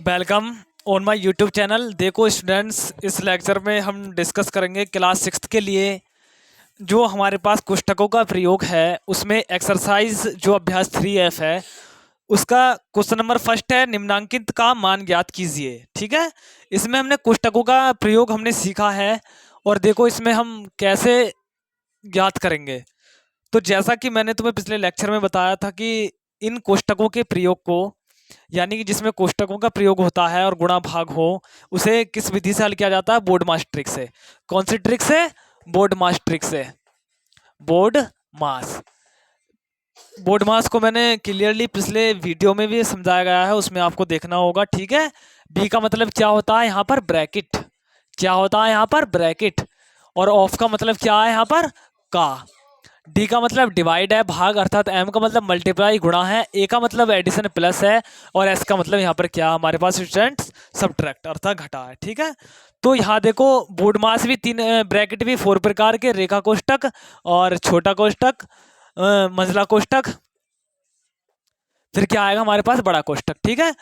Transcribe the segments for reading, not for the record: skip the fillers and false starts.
Welcome on my YouTube channel. देखो students, इस lecture में हम डिस्कस करेंगे क्लास सिक्स्थ के लिए जो हमारे पास कोष्ठकों का प्रयोग है उसमें एक्सरसाइज जो अभ्यास 3F है उसका क्वेश्चन नंबर फर्स्ट है, निम्नांकित का मान ज्ञात कीजिए। ठीक है, इसमें हमने कोष्ठकों का प्रयोग हमने सीखा है और देखो इसमें हम कैसे ज्ञात करेंगे। तो जैसा कि मैंने तुम्हें पिछले लेक्चर में बताया था कि इन कोष्ठकों के प्रयोग को, यानी कि जिसमें कोष्ठकों का प्रयोग होता है और गुणा भाग हो, उसे किस विधि से हल किया जाता है? बोर्ड मास ट्रिक से। कौन सी ट्रिक से? बोर्ड मास ट्रिक से। बोर्ड मास। बोर्ड मास को मैंने क्लियरली पिछले वीडियो में भी समझाया गया है, उसमें आपको देखना होगा। ठीक है, बी का मतलब क्या होता है यहाँ पर? ब्रैकेट। क्या होता है यहाँ पर? ब्रैकेट। और ऑफ का मतलब क्या है यहाँ पर? का। डी का मतलब डिवाइड है, भाग, अर्थात एम का मतलब मल्टीप्लाई, गुणा है, ए का मतलब एडिशन प्लस है, और एस का मतलब यहाँ पर क्या हमारे पास स्टूडेंट्स? सब्ट्रैक्ट अर्थात घटा है। ठीक है, तो यहाँ देखो बोर्ड मास भी तीन, ब्रैकेट भी 4 प्रकार के, रेखा कोष्ठक और छोटा कोष्ठक, मंझला कोष्ठक, फिर क्या आएगा हमारे पास? बड़ा कोष्ठक। ठीक है,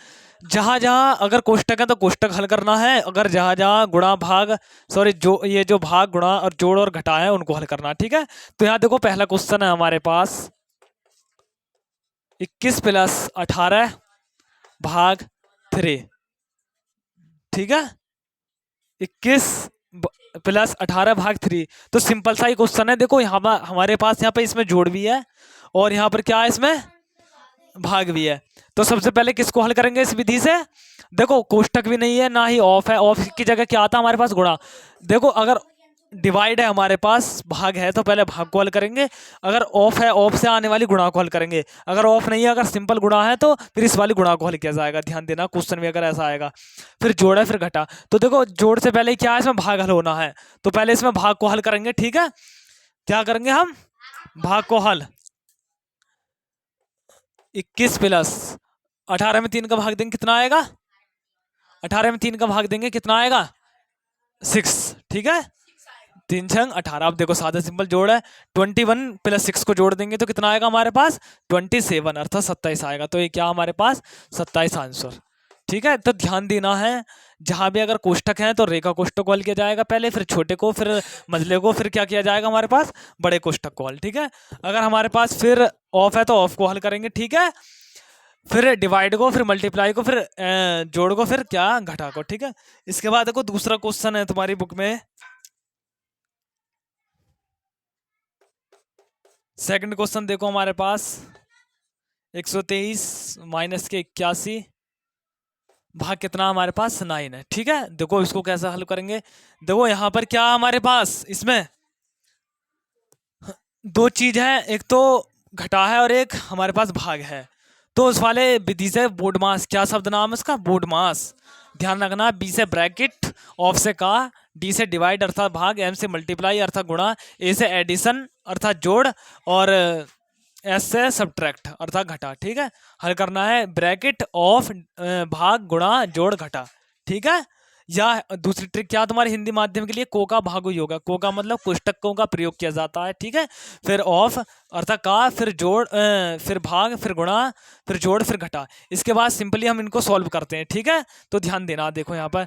जहां जहां अगर कोष्ठक है तो कोष्ठक हल करना है, अगर जहां जहां गुणा भाग, सॉरी जो ये जो भाग गुणा और जोड़ और घटा है उनको हल करना है। ठीक है, तो यहाँ देखो पहला क्वेश्चन है हमारे पास 21 प्लस 18 भाग 3। ठीक है, 21 प्लस 18 भाग 3। तो सिंपल सा ही क्वेश्चन है। देखो यहाँ हमारे पास यहाँ पे इसमें जोड़ भी है और यहाँ पर क्या है? इसमें भाग भी है। तो सबसे पहले किसको हल करेंगे इस विधि से? देखो कोष्ठक भी नहीं है, ना ही ऑफ है। ऑफ की जगह क्या आता है हमारे पास? गुणा। देखो अगर डिवाइड है हमारे पास, भाग है, तो पहले भाग को हल करेंगे। अगर ऑफ है, ऑफ से आने वाली गुणा को हल करेंगे। अगर ऑफ नहीं है, अगर सिंपल गुणा है, तो फिर इस वाली गुणा को हल किया जाएगा। ध्यान देना, क्वेश्चन में अगर ऐसा आएगा। फिर जोड़ है, फिर घटा। तो देखो जोड़ से पहले क्या है? इसमें भाग हल होना है, तो पहले इसमें भाग को हल करेंगे। ठीक है, क्या करेंगे हम? भाग को हल। 21 प्लस 18 में 3 का भाग देंगे, कितना आएगा? 18 में 3 का भाग देंगे, कितना आएगा? 6। ठीक है, 3 छंग 18। अब देखो सादा सिंपल जोड़ है, 21 प्लस 6 को जोड़ देंगे तो कितना आएगा हमारे पास? 27 अर्थात 27 आएगा। तो ये क्या हमारे पास? 27 आंसर। ठीक है, तो ध्यान देना है, जहां भी अगर कोष्ठक है तो रेखा कोष्ठक को हल किया जाएगा पहले, फिर छोटे को, फिर मझले को, फिर क्या किया जाएगा हमारे पास? बड़े कोष्ठक को हल। ठीक है, अगर हमारे पास फिर ऑफ है तो ऑफ को हल करेंगे। ठीक है, फिर डिवाइड को, फिर मल्टीप्लाई को, फिर जोड़ को, फिर क्या? घटा को। ठीक है, इसके बाद देखो दूसरा क्वेश्चन है तुम्हारी बुक में, सेकंड क्वेश्चन देखो हमारे पास 123 माइनस के 81 भाग कितना हमारे पास? 9 है। ठीक है, देखो इसको कैसे हल करेंगे। देखो यहाँ पर क्या हमारे पास? इसमें दो चीज है, एक तो घटा है और एक हमारे पास भाग है। तो उस वाले विधि से बोर्ड मास, क्या शब्द नाम है उसका? बोर्ड मास। ध्यान रखना, बी से ब्रैकेट, ऑफ से का, डी से डिवाइड अर्थात भाग, एम से मल्टीप्लाई अर्थात गुणा, ए से एडिशन अर्थात जोड़, और एस से सब्ट्रैक्ट अर्थात घटा। ठीक है, हल करना है ब्रैकेट, ऑफ, भाग, गुणा, जोड़, घटा। ठीक है, या दूसरी ट्रिक क्या तुम्हारे हिंदी माध्यम के लिए? को का भागु योगा। को का मतलब कोष्ठकों का प्रयोग किया जाता है। ठीक है, फिर ऑफ अर्थात का, फिर जोड़, फिर भाग, फिर गुणा, फिर जोड़, फिर घटा। इसके बाद सिंपली हम इनको सॉल्व करते हैं। ठीक है, तो ध्यान देना, देखो यहाँ पर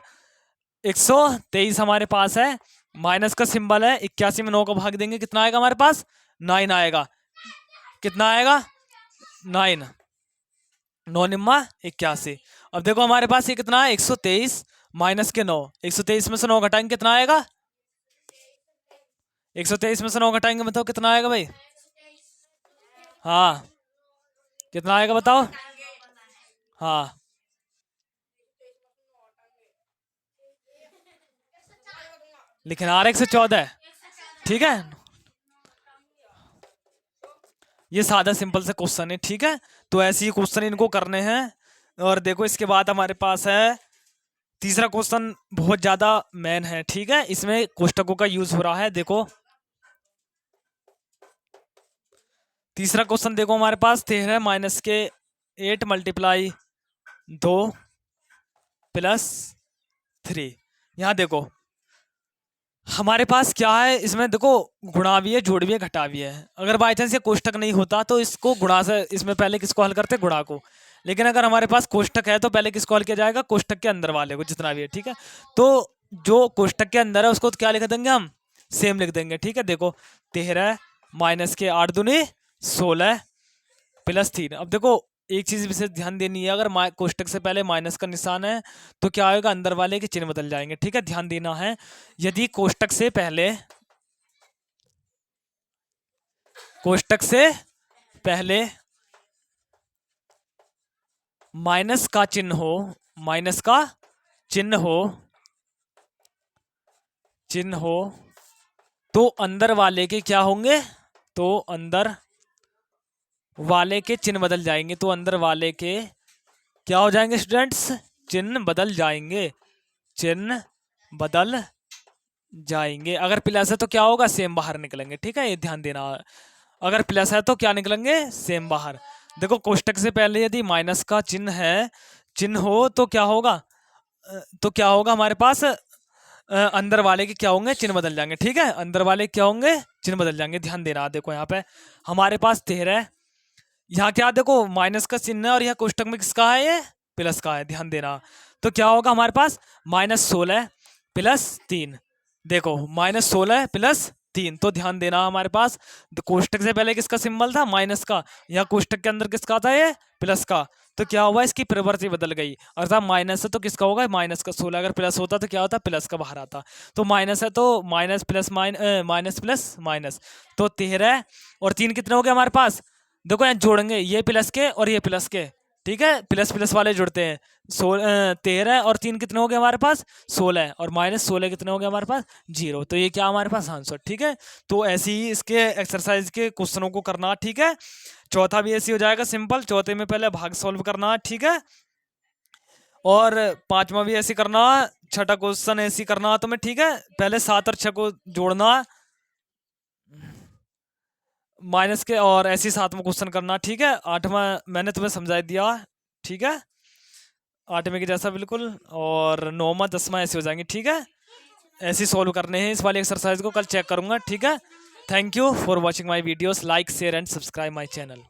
123 हमारे पास है, माइनस का सिंबल है, 81 में 9 का भाग देंगे, कितना आएगा हमारे पास? 9 आएगा। कितना आएगा? 9। 9 निम्मा 81। अब देखो हमारे पास ये कितना है? 123 माइनस के 9। 123 में से 9 घटाएंगे, कितना आएगा? 123 में से 9 घटाएंगे, बताओ कितना आएगा भाई? हाँ, कितना आएगा बताओ? हाँ, लेकिन आर 114 है। ठीक है, ये सादा सिंपल से क्वेश्चन है। ठीक है, तो ऐसे ही क्वेश्चन इनको करने हैं। और देखो इसके बाद हमारे पास है तीसरा क्वेश्चन, बहुत ज्यादा मेन है। ठीक है, इसमें कोष्ठकों का यूज हो रहा है। देखो तीसरा क्वेश्चन देखो हमारे पास 13 माइनस के 8 मल्टीप्लाई 2 प्लस 3। यहाँ देखो हमारे पास क्या है, इसमें देखो गुणा भी है, जोड़ भी है, घटा भी है। अगर बाई चांस ये कोष्ठक नहीं होता तो इसको गुणा से, इसमें पहले किसको हल करते? गुणा को। लेकिन अगर हमारे पास कोष्टक है तो पहले किसको हल किया जाएगा, कोष्टक के अंदर वाले को, जितना भी है, ठीक है। तो जो कोष्टक के अंदर है उसको तो क्या लिख देंगे हम, सेम लिख देंगे, ठीक है। देखो 13 माइनस के 8 दूनी 16 प्लस 3। अब देखो एक चीज विशेष ध्यान देनी है, अगर कोष्टक से पहले माइनस का निशान है तो क्या होगा, अंदर वाले के चिन्ह बदल जाएंगे, ठीक है, ध्यान देना है। यदि कोष्टक से पहले माइनस का चिन्ह हो, माइनस का चिन्ह हो तो अंदर वाले के क्या होंगे, तो अंदर वाले के चिन्ह बदल जाएंगे। तो अंदर वाले के क्या हो जाएंगे स्टूडेंट्स, चिन्ह बदल जाएंगे, चिन्ह बदल जाएंगे। अगर प्लस है तो क्या होगा, सेम बाहर निकलेंगे, ठीक है, ये ध्यान देना। अगर प्लस है तो क्या निकलेंगे, सेम बाहर। देखो कोष्टक से पहले यदि माइनस का चिन्ह है, चिन्ह हो तो क्या होगा, हमारे पास अंदर वाले के क्या होंगे, चिन्ह बदल जाएंगे, ठीक है, अंदर वाले क्या होंगे, चिन्ह बदल जाएंगे। ध्यान देना, देखो यहाँ पे हमारे पास 13, यहाँ क्या देखो माइनस का चिन्ह है और यहाँ कोष्टक में किसका है, ये प्लस का है, ध्यान देना। तो क्या होगा हमारे पास -16 प्लस 3, देखो -16 प्लस 3। तो ध्यान देना हमारे पास कोष्टक से पहले किसका सिंबल था, माइनस का, यहाँ कोष्टक के अंदर किसका था, ये प्लस का। तो क्या हुआ, इसकी प्रवृत्ति बदल गई, अर्थात माइनस है तो किसका होगा, माइनस का 16, अगर प्लस होता तो क्या होता, प्लस का बाहर आता। तो माइनस है तो minus plus minus plus minus, तो 13 और 3 कितने हो गए हमारे पास, देखो यहाँ जोड़ेंगे, ये प्लस के और ये प्लस के, ठीक है, प्लस प्लस वाले जुड़ते हैं। 13 और 3 कितने हो गए हमारे पास, 16, और -16 कितने हो गए हमारे पास, 0। तो ये क्या हमारे पास आंसर, ठीक है। तो ऐसे ही इसके एक्सरसाइज के क्वेश्चनों को करना, ठीक है। चौथा भी ऐसे हो जाएगा सिंपल, चौथे में पहले भाग सॉल्व करना, ठीक है, और पांचवा भी ऐसे करना, छठा क्वेश्चन ऐसे करना तुम्हें, ठीक है। पहले 7 और 6 को जोड़ना, माइनस के, और ऐसे 7वां क्वेश्चन करना, ठीक है। 8वां मैंने तुम्हें समझा दिया, ठीक है, 8वें के जैसा बिल्कुल, और 9वां 10वां ऐसे हो जाएंगे, ठीक है। ऐसे सॉल्व करने हैं इस वाली एक्सरसाइज को, कल चेक करूंगा, ठीक है। Thank you for watching my videos, like share and subscribe my channel.